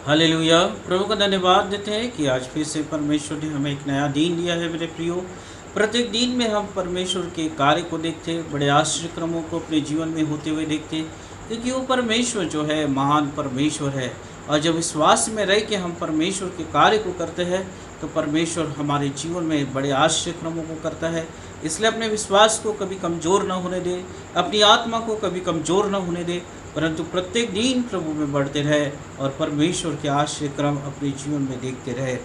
Hallelujah. प्रभु का धन्यवाद देते हैं कि आज फिर से परमेश्वर ने हमें एक नया दिन दिया है मेरे प्रियो। प्रत्येक दिन में हम परमेश्वर के कार्य को देखते हैं, बड़े आश्चर्य क्रमों को अपने जीवन में होते हुए देखते हैं, क्योंकि वो परमेश्वर जो है महान परमेश्वर है। और जब विश्वास में रह के हम परमेश्वर के कार्य को करते हैं तो परमेश्वर हमारे जीवन में बड़े आश्चर्य क्रमों को करता है। इसलिए अपने विश्वास को कभी कमज़ोर न होने दे, अपनी आत्मा को कभी कमज़ोर न होने दे, परंतु प्रत्येक दिन प्रभु में बढ़ते रहे और परमेश्वर के आश्चर्य क्रम अपने जीवन में देखते रहे।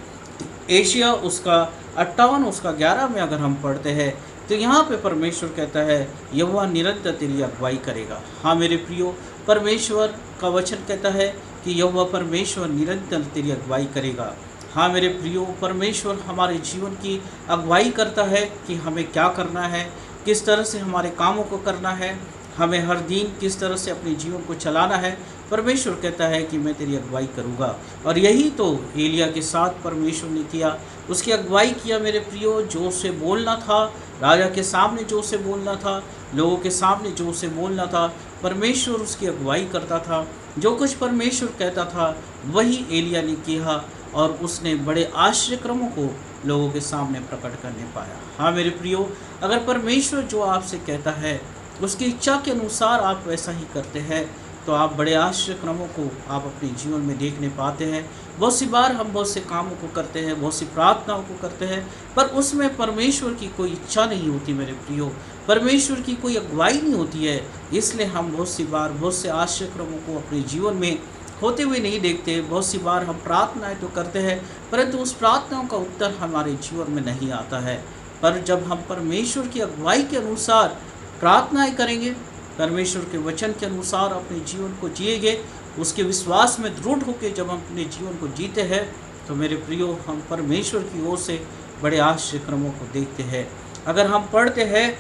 एशिया उसका 58 उसका 11 में अगर हम पढ़ते हैं तो यहाँ पे परमेश्वर कहता है यहोवा निरंतर तेरी अगुवाई करेगा। हाँ मेरे प्रियो, परमेश्वर का वचन कहता है कि यहोवा परमेश्वर निरंतर तेरी अगुवाई करेगा। हाँ मेरे प्रियो, परमेश्वर हमारे जीवन की अगुवाई करता है कि हमें क्या करना है, किस तरह से हमारे कामों को करना है, हमें हर दिन किस तरह से अपने जीवन को चलाना है। परमेश्वर कहता है कि मैं तेरी अगुवाई करूँगा। और यही तो एलिया के साथ परमेश्वर ने किया, उसकी अगुवाई किया मेरे प्रियो। जो उसे बोलना था, राजा के सामने जो उसे बोलना था, लोगों के सामने जो उसे बोलना था, परमेश्वर उसकी अगुवाई करता था। जो कुछ परमेश्वर कहता था वही एलिया ने किया और उसने बड़े आश्चर्य क्रमों को लोगों के सामने प्रकट करने पाया। हाँ मेरे प्रियो, अगर परमेश्वर जो आपसे कहता है उसकी इच्छा के अनुसार आप वैसा ही करते हैं तो आप बड़े आश्चर्य क्रमों को आप अपने जीवन में देखने पाते हैं। बहुत सी बार हम बहुत से कामों को करते हैं, बहुत सी प्रार्थनाओं को करते हैं, पर उसमें परमेश्वर की कोई इच्छा नहीं होती मेरे प्रियो, परमेश्वर की कोई अगुवाई नहीं होती है। इसलिए हम बहुत सी बार बहुत से आश्चर्य क्रमों को अपने जीवन में होते हुए नहीं देखते। बहुत सी बार हम प्रार्थनाएं तो करते हैं परंतु उस प्रार्थनाओं का उत्तर हमारे जीवन में नहीं आता है। पर जब हम परमेश्वर की अगुवाई के अनुसार प्रार्थनाएं करेंगे, परमेश्वर के वचन के अनुसार अपने जीवन को जिएंगे, उसके विश्वास में दृढ़ होकर जब हम अपने जीवन को जीते हैं तो मेरे प्रियो हम परमेश्वर की ओर से बड़े आश्चर्य क्रमों को देखते हैं। अगर हम पढ़ते हैं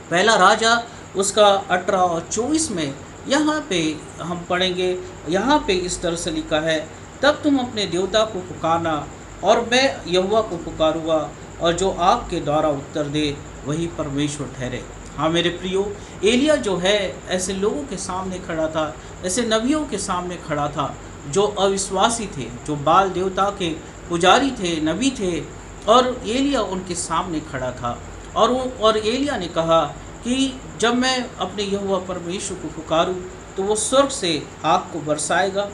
पहला राजा उसका 18 और 24 में, यहाँ पे हम पढ़ेंगे, यहाँ पे इस तरह से लिखा है, तब तुम अपने देवता को पुकारना और मैं यहोवा को पुकारूंगा और जो आग के द्वारा उत्तर दे वही परमेश्वर ठहरे। हाँ मेरे प्रियो, एलिया जो है ऐसे लोगों के सामने खड़ा था, ऐसे नबियों के सामने खड़ा था जो अविश्वासी थे, जो बाल देवता के पुजारी थे, नबी थे, और एलिया उनके सामने खड़ा था। और एलिया ने कहा कि जब मैं अपने यहोवा परमेश्वर को पुकारूं तो वो स्वर्ग से आग को बरसाएगा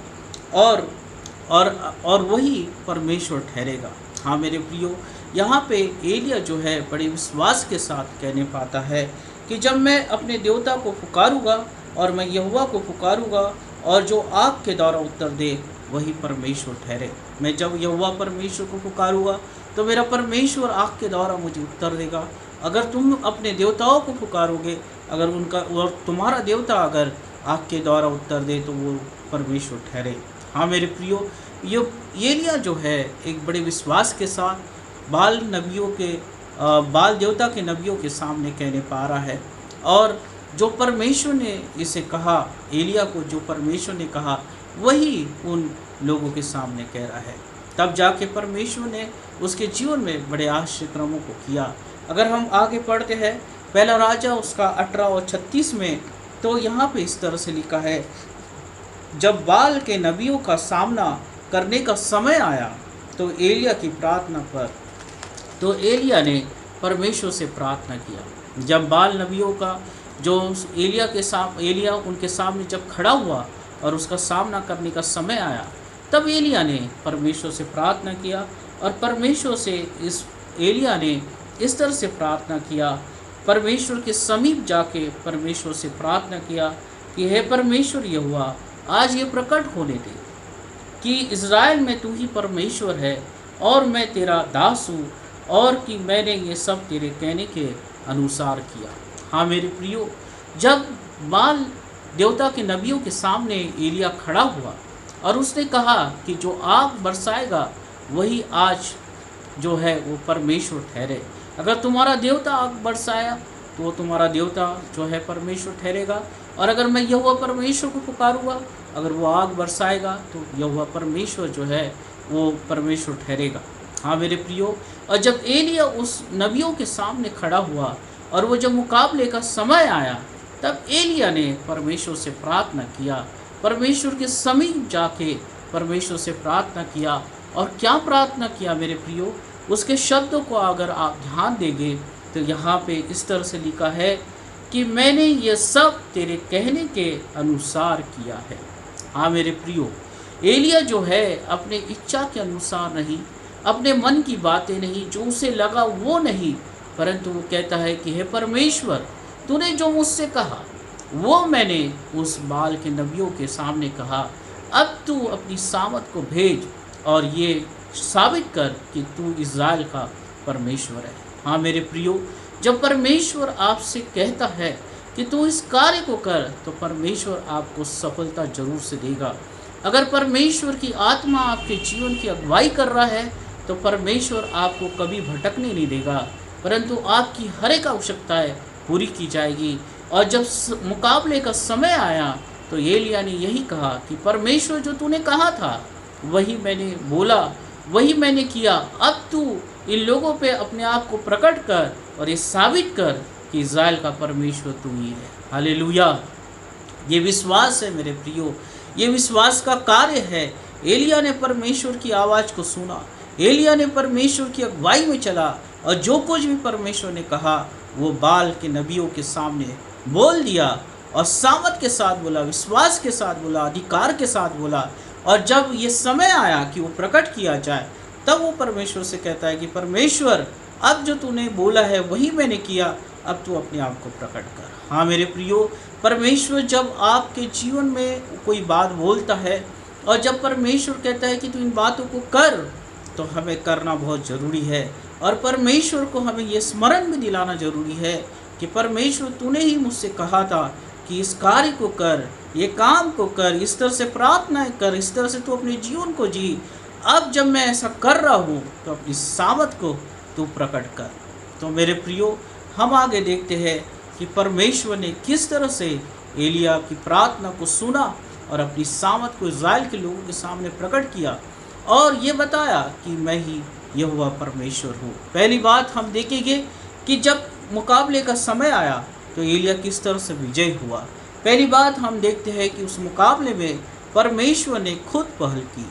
और और वही परमेश्वर ठहरेगा। हाँ मेरे प्रियो, यहाँ पे एलिया जो है बड़े विश्वास के साथ कहने पाता है कि जब मैं अपने देवता को पुकारूंगा और मैं यहोवा को पुकारूंगा और जो आग के द्वारा उत्तर दे वही परमेश्वर ठहरे। मैं जब यहोवा परमेश्वर को पुकारूंगा तो मेरा परमेश्वर आग के द्वारा मुझे उत्तर देगा। अगर तुम अपने देवताओं को पुकारोगे, अगर उनका और तुम्हारा देवता अगर आग के द्वारा उत्तर दे तो वो परमेश्वर ठहरे। हाँ मेरे प्रियो, ये एलिया जो है एक बड़े विश्वास के साथ बाल देवता के नबियों के सामने कहने पा रहा है, और जो परमेश्वर ने इसे कहा, एलिया को जो परमेश्वर ने कहा वही उन लोगों के सामने कह रहा है। तब जाके परमेश्वर ने उसके जीवन में बड़े आश्चर्य क्रमों को किया। अगर हम आगे पढ़ते हैं पहला राजा उसका 18 और 36 में, तो यहाँ पे इस तरह से लिखा है, जब बाल के नबियों का सामना करने का समय आया तो एलिया की प्रार्थना पर तो एलिया ने परमेश्वर से प्रार्थना किया। जब बाल नबियों का जो एलिया उनके सामने जब खड़ा हुआ और उसका सामना करने का समय आया, तब एलिया ने परमेश्वर से प्रार्थना किया और परमेश्वर से एलिया ने इस तरह से प्रार्थना किया, परमेश्वर के समीप जाके परमेश्वर से प्रार्थना किया कि हे परमेश्वर यहोवा, आज ये प्रकट होने दे कि इज़राइल में तू ही परमेश्वर है और मैं तेरा दास हूँ और कि मैंने ये सब तेरे कहने के अनुसार किया। हाँ मेरे प्रियो, जब बाल देवता के नबियों के सामने एलिया खड़ा हुआ और उसने कहा कि जो आग बरसाएगा वही आज जो है वो परमेश्वर ठहरे। अगर तुम्हारा देवता आग बरसाया तो वो तुम्हारा देवता जो है परमेश्वर ठहरेगा, और अगर मैं यहोवा परमेश्वर को पुकारूंगा, अगर वो आग बरसाएगा तो यहोवा परमेश्वर जो है वो परमेश्वर ठहरेगा। हाँ मेरे प्रियो, और जब एलिया उस नबियों के सामने खड़ा हुआ और वो जब मुकाबले का समय आया, तब एलिया ने परमेश्वर से प्रार्थना किया, परमेश्वर के समीप जाके परमेश्वर से प्रार्थना किया। और क्या प्रार्थना किया मेरे प्रियो, उसके शब्दों को अगर आप ध्यान देंगे तो यहाँ पे इस तरह से लिखा है कि मैंने ये सब तेरे कहने के अनुसार किया है। हाँ मेरे प्रियो, एलिया जो है अपने इच्छा के अनुसार नहीं, अपने मन की बातें नहीं, जो उसे लगा वो नहीं, परंतु वो कहता है कि हे परमेश्वर, तूने जो मुझसे कहा वो मैंने उस बाल के नबियों के सामने कहा। अब तू अपनी सामत को भेज और ये साबित कर कि तू इज़राइल का परमेश्वर है। हाँ मेरे प्रियो, जब परमेश्वर आपसे कहता है कि तू इस कार्य को कर, तो परमेश्वर आपको सफलता जरूर से देगा। अगर परमेश्वर की आत्मा आपके जीवन की अगुवाई कर रहा है तो परमेश्वर आपको कभी भटकने नहीं देगा, परंतु आपकी हर एक आवश्यकताएं पूरी की जाएगी। और जब मुकाबले का समय आया तो एलिया ने यही कहा कि परमेश्वर जो तूने कहा था वही मैंने बोला, वही मैंने किया। अब तू इन लोगों पे अपने आप को प्रकट कर और ये साबित कर कि इज़राइल का परमेश्वर तू ही है। हालेलुया। ये विश्वास है मेरे प्रियो, ये विश्वास का कार्य है। एलिया ने परमेश्वर की आवाज़ को सुना, एलिया ने परमेश्वर की अगुवाई में चला और जो कुछ भी परमेश्वर ने कहा वो बाल के नबियों के सामने बोल दिया और सामत के साथ बोला, विश्वास के साथ बोला, अधिकार के साथ बोला। और जब ये समय आया कि वो प्रकट किया जाए तब वो परमेश्वर से कहता है कि परमेश्वर, अब जो तूने बोला है वही मैंने किया, अब तू अपने आप को प्रकट कर। हाँ मेरे प्रियो, परमेश्वर जब आपके जीवन में कोई बात बोलता है और जब परमेश्वर कहता है कि तू इन बातों को कर, तो हमें करना बहुत ज़रूरी है। और परमेश्वर को हमें ये स्मरण भी दिलाना ज़रूरी है कि परमेश्वर तूने ही मुझसे कहा था कि इस कार्य को कर, ये काम को कर, इस तरह से प्रार्थनाएं कर, इस तरह से तू अपने जीवन को जी। अब जब मैं ऐसा कर रहा हूँ तो अपनी सामत को तू प्रकट कर। तो मेरे प्रियो, हम आगे देखते हैं कि परमेश्वर ने किस तरह से एलिया की प्रार्थना को सुना और अपनी सामत को इज़राइल के लोगों के सामने प्रकट किया और ये बताया कि मैं ही यहोवा परमेश्वर हूँ। पहली बात हम देखेंगे कि जब मुकाबले का समय आया तो एलिया किस तरह से विजय हुआ। पहली बात हम देखते हैं कि उस मुकाबले में परमेश्वर ने खुद पहल की।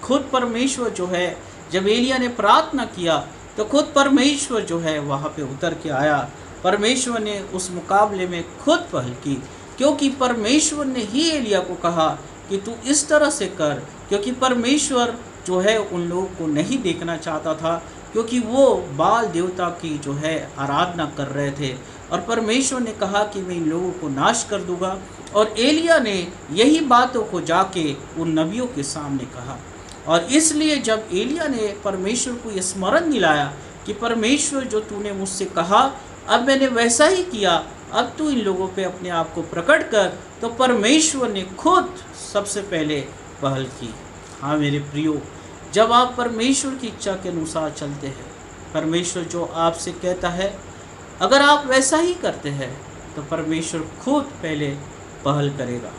खुद परमेश्वर जो है, जब एलिया ने प्रार्थना किया तो खुद परमेश्वर जो है वहाँ पे उतर के आया। परमेश्वर ने उस मुकाबले में खुद पहल की, क्योंकि परमेश्वर ने ही एलिया को कहा कि तू इस तरह से कर, क्योंकि परमेश्वर जो है उन लोगों को नहीं देखना चाहता था, क्योंकि वो बाल देवता की जो है आराधना कर रहे थे। और परमेश्वर ने कहा कि मैं इन लोगों को नाश कर दूंगा। और एलिया ने यही बातों को जाके उन नबियों के सामने कहा। और इसलिए जब एलिया ने परमेश्वर को ये स्मरण दिलाया कि परमेश्वर जो तूने मुझसे कहा अब मैंने वैसा ही किया, अब तू इन लोगों पे अपने आप को प्रकट कर, तो परमेश्वर ने खुद सबसे पहले पहल की। हाँ मेरे प्रियो, जब आप परमेश्वर की इच्छा के अनुसार चलते हैं, परमेश्वर जो आपसे कहता है अगर आप वैसा ही करते हैं तो परमेश्वर खुद पहले पहल करेगा,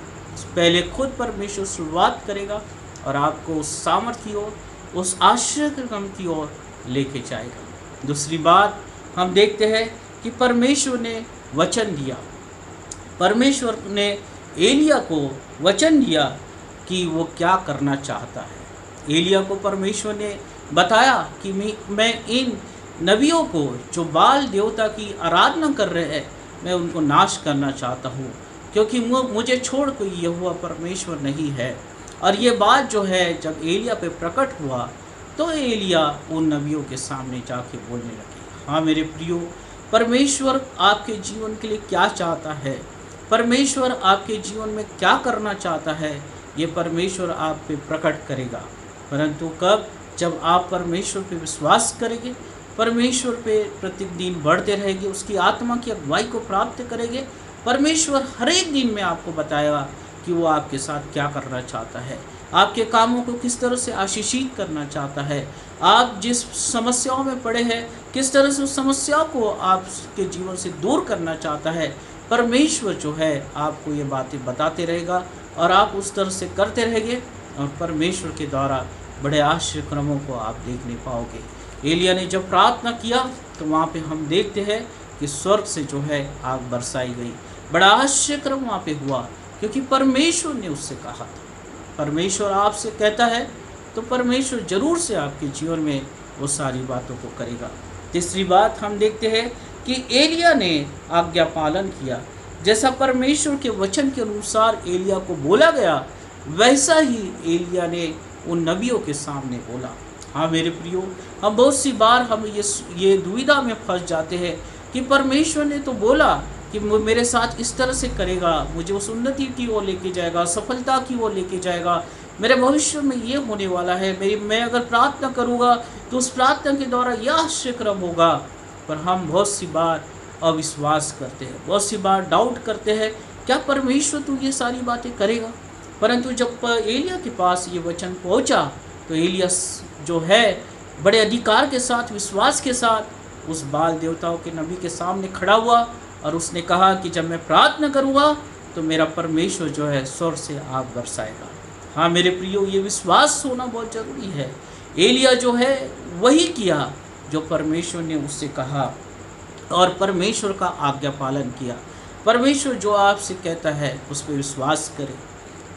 पहले खुद परमेश्वर शुरुआत करेगा और आपको उस सामर्थ्य की ओर, उस आश्चर्यक्रम की ओर लेके जाएगा। दूसरी बात हम देखते हैं कि परमेश्वर ने वचन दिया। परमेश्वर ने एलिया को वचन दिया कि वो क्या करना चाहता है। एलिया को परमेश्वर ने बताया कि मैं इन नबियों को जो बाल देवता की आराधना कर रहे हैं मैं उनको नाश करना चाहता हूँ, क्योंकि मुझे छोड़ कोई यहोवा परमेश्वर नहीं है। और ये बात जो है जब एलिया पे प्रकट हुआ तो एलिया उन नबियों के सामने जाके बोलने लगे। हाँ मेरे प्रियो, परमेश्वर आपके जीवन के लिए क्या चाहता है, परमेश्वर आपके जीवन में क्या करना चाहता है, ये परमेश्वर आप पे प्रकट करेगा। परंतु कब? जब आप परमेश्वर पे विश्वास करेंगे, परमेश्वर पे प्रतिदिन बढ़ते रहेंगे, उसकी आत्मा की अगुवाई को प्राप्त करेंगे। परमेश्वर हर एक दिन में आपको बताएगा कि वो आपके साथ क्या करना चाहता है, आपके कामों को किस तरह से आशीषित करना चाहता है, आप जिस समस्याओं में पड़े हैं किस तरह से उस समस्याओं को आपके जीवन से दूर करना चाहता है। परमेश्वर जो है आपको ये बातें बताते रहेगा और आप उस तरह से करते रहेंगे और परमेश्वर के द्वारा बड़े आश्चर्य क्रमों को आप देखने पाओगे। एलिया ने जब प्रार्थना किया तो वहाँ पे हम देखते हैं कि स्वर्ग से जो है आग बरसाई गई। बड़ा आश्चर्य क्रम वहाँ पे हुआ, क्योंकि परमेश्वर ने उससे कहा था। परमेश्वर आपसे कहता है तो परमेश्वर जरूर से आपके जीवन में वो सारी बातों को करेगा। तीसरी बात हम देखते हैं कि एलिया ने आज्ञा पालन किया। जैसा परमेश्वर के वचन के अनुसार एलिया को बोला गया, वैसा ही एलिया ने उन नबियों के सामने बोला। हाँ मेरे प्रियो, हम बहुत सी बार हम ये दुविधा में फंस जाते हैं कि परमेश्वर ने तो बोला कि मेरे साथ इस तरह से करेगा, मुझे उस उन्नति की ओर लेके जाएगा, सफलता की ओर लेके जाएगा, मेरे भविष्य में ये होने वाला है, मैं अगर प्रार्थना करूँगा तो उस प्रार्थना के द्वारा यह आश्चर्यक्रम होगा। पर हम बहुत सी बार अविश्वास करते हैं, बहुत सी बार डाउट करते हैं, क्या परमेश्वर तू ये सारी बातें करेगा? परंतु जब एलिया के पास ये वचन पहुंचा तो एलिया जो है बड़े अधिकार के साथ, विश्वास के साथ उस बाल देवताओं के नबी के सामने खड़ा हुआ और उसने कहा कि जब मैं प्रार्थना करूँगा तो मेरा परमेश्वर जो है स्वर्ग से आग बरसाएगा। हाँ मेरे प्रियो, ये विश्वास होना बहुत ज़रूरी है। एलिया जो है वही किया जो परमेश्वर ने उससे कहा और परमेश्वर का आज्ञा पालन किया। परमेश्वर जो आपसे कहता है उस पर विश्वास करें।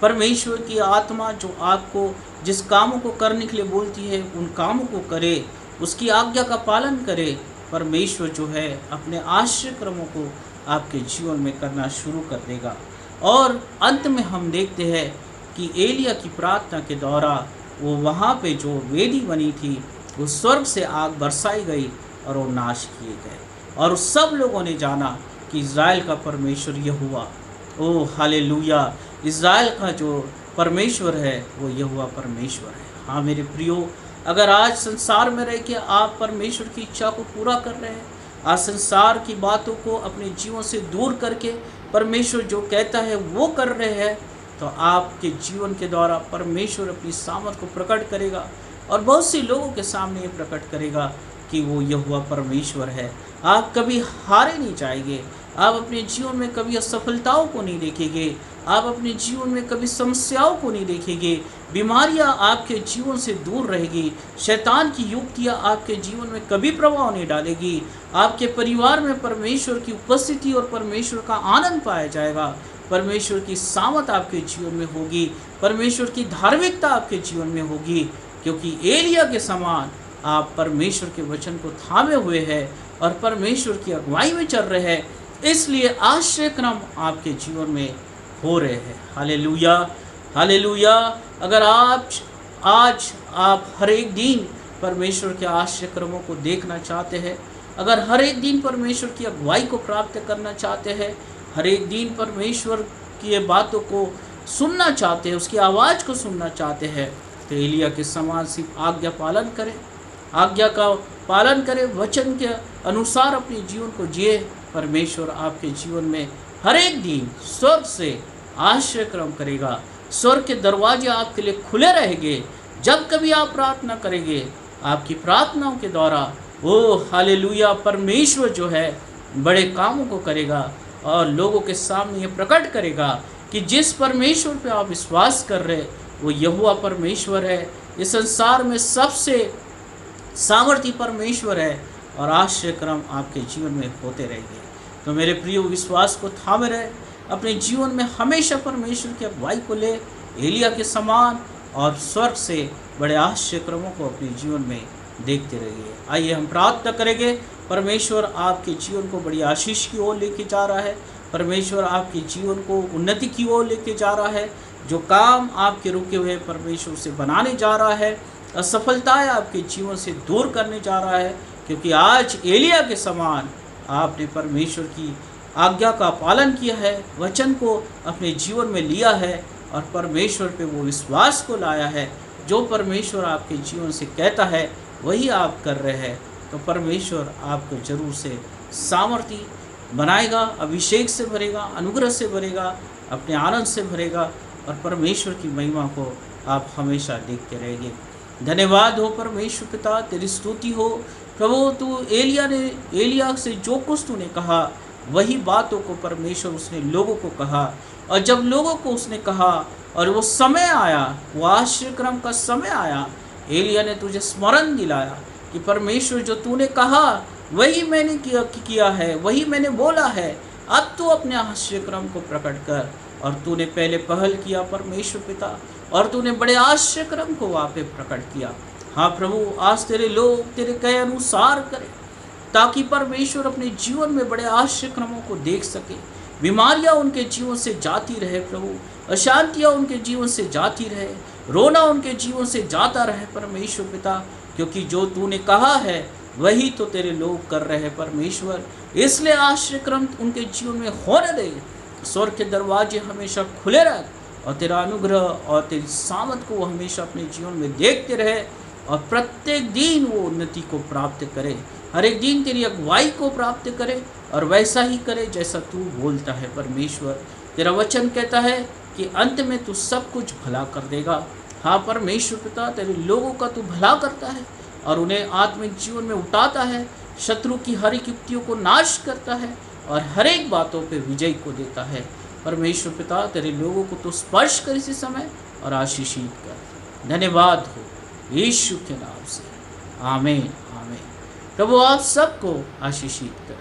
परमेश्वर की आत्मा जो आपको जिस कामों को करने के लिए बोलती है उन कामों को करे, उसकी आज्ञा का पालन करे। परमेश्वर जो है अपने आश्चर्यक्रमों को आपके जीवन में करना शुरू कर देगा। और अंत में हम देखते हैं कि एलिया की प्रार्थना के द्वारा वो वहाँ पे जो वेदी बनी थी वो स्वर्ग से आग बरसाई गई और वो नाश किए गए और सब लोगों ने जाना कि इज़राइल का परमेश्वर यहोवा, ओ हालेलुया, इज़राइल का जो परमेश्वर है वो यहोवा परमेश्वर है। हाँ मेरे प्रियो, अगर आज संसार में रह के आप परमेश्वर की इच्छा को पूरा कर रहे हैं, आज संसार की बातों को अपने जीवन से दूर करके परमेश्वर जो कहता है वो कर रहे हैं, तो आपके जीवन के द्वारा परमेश्वर अपनी सामर्थ को प्रकट करेगा और बहुत से लोगों के सामने ये प्रकट करेगा कि वो यहोवा परमेश्वर है। आप कभी हारे नहीं जाएंगे, आप अपने जीवन में कभी असफलताओं को नहीं देखेंगे, आप अपने जीवन में कभी समस्याओं को नहीं देखेंगे, बीमारियां आपके जीवन से दूर रहेगी, शैतान की युक्तियां आपके जीवन में कभी प्रभाव नहीं डालेगी। आपके परिवार में परमेश्वर की उपस्थिति और परमेश्वर का आनंद पाया जाएगा, परमेश्वर की सामत आपके जीवन में होगी, परमेश्वर की धार्मिकता आपके जीवन में होगी, क्योंकि एलिया के समान आप परमेश्वर के वचन को थामे हुए हैं और परमेश्वर की अगुवाई में चल रहे हैं, इसलिए आश्चर्यक्रम आपके जीवन में हो रहे हैं। Hallelujah, hallelujah. अगर आज आप हर एक दिन परमेश्वर के आश्चर्यक्रमों को देखना चाहते हैं, अगर हर एक दिन परमेश्वर की अगुवाई को प्राप्त करना चाहते हैं, हर एक दिन परमेश्वर की बातों को सुनना चाहते हैं, उसकी आवाज़ को सुनना चाहते हैं, तो एलिया के समान सिर्फ आज्ञा पालन करें, आज्ञा का पालन करें, वचन के अनुसार अपने जीवन को जिए। परमेश्वर आपके जीवन में हर एक दिन स्वर्ग से आश्चर्यक्रम करेगा, स्वर्ग के दरवाजे आपके लिए खुले रहेंगे। जब कभी आप प्रार्थना करेंगे, आपकी प्रार्थनाओं के द्वारा ओ हालेलुया, परमेश्वर जो है बड़े कामों को करेगा और लोगों के सामने ये प्रकट करेगा कि जिस परमेश्वर पे आप विश्वास कर रहे वो यहोवा परमेश्वर है, इस संसार में सबसे सामर्थी परमेश्वर है और आश्चर्यक्रम आपके जीवन में होते रहेंगे। तो मेरे प्रिय, विश्वास को थामे रहे, अपने जीवन में हमेशा परमेश्वर की अगुवाई को ले, एलिया के समान, और स्वर्ग से बड़े आश्चर्यक्रमों को अपने जीवन में देखते रहिए। आइए हम प्रार्थना करेंगे। परमेश्वर आपके जीवन को बड़ी आशीष की ओर लेके जा रहा है, परमेश्वर आपके जीवन को उन्नति की ओर लेके जा रहा है। जो काम आपके रुके हुए परमेश्वर से बनाने जा रहा है, असफलताएं आपके जीवन से दूर करने जा रहा है, क्योंकि आज एलिया के समान आपने परमेश्वर की आज्ञा का पालन किया है, वचन को अपने जीवन में लिया है और परमेश्वर पे वो विश्वास को लाया है। जो परमेश्वर आपके जीवन से कहता है वही आप कर रहे हैं, तो परमेश्वर आपको जरूर से सामर्थी बनाएगा, अभिषेक से भरेगा, अनुग्रह से भरेगा, अपने आनंद से भरेगा और परमेश्वर की महिमा को आप हमेशा देखते रहेंगे। धन्यवाद हो परमेश्वर पिता, तेरी स्तुति हो प्रभु। तू एलिया से जो कुछ तूने कहा वही बातों को परमेश्वर उसने लोगों को कहा, और जब लोगों को उसने कहा और वो समय आया, वो आश्चर्यक्रम का समय आया, एलिया ने तुझे स्मरण दिलाया कि परमेश्वर जो तूने कहा वही मैंने किया है, वही मैंने बोला है, अब तू अपने आश्चर्यक्रम को प्रकट कर। और तूने पहले पहल किया परमेश्वर पिता, और तूने बड़े आश्चर्य क्रम को वहाँ पे प्रकट किया। हाँ प्रभु, आज तेरे लोग तेरे कहे अनुसार करें, ताकि परमेश्वर अपने जीवन में बड़े आश्चर्य क्रमों को देख सके। बीमारियां उनके जीवन से जाती रहे प्रभु, अशांतियां उनके जीवन से जाती रहे, रोना उनके जीवन से जाता रहे परमेश्वर पिता, क्योंकि जो तूने कहा है वही तो तेरे लोग कर रहे हैं परमेश्वर। इसलिए आश्चर्य क्रम उनके जीवन में होने दे। स्वर्ग के दरवाजे हमेशा खुले रख और तेरा अनुग्रह और तेरी सामत को वो हमेशा अपने जीवन में देखते रहे और प्रत्येक दिन वो उन्नति को प्राप्त करे, हर एक दिन तेरी अगुवाई को प्राप्त करे और वैसा ही करे जैसा तू बोलता है परमेश्वर। तेरा वचन कहता है कि अंत में तू सब कुछ भला कर देगा। हाँ परमेश्वर पिता, तेरे लोगों का तू भला करता है और उन्हें आत्मिक जीवन में उठाता है, शत्रु की हर एक युक्तियों को नाश करता है और हर एक बातों पे विजय को देता है। परमेश्वर पिता, तेरे लोगों को तू स्पर्श कर इसी समय और आशीषित कर। धन्यवाद हो यीशु के नाम से, आमीन आमीन। प्रभु आप सबको आशीषित कर।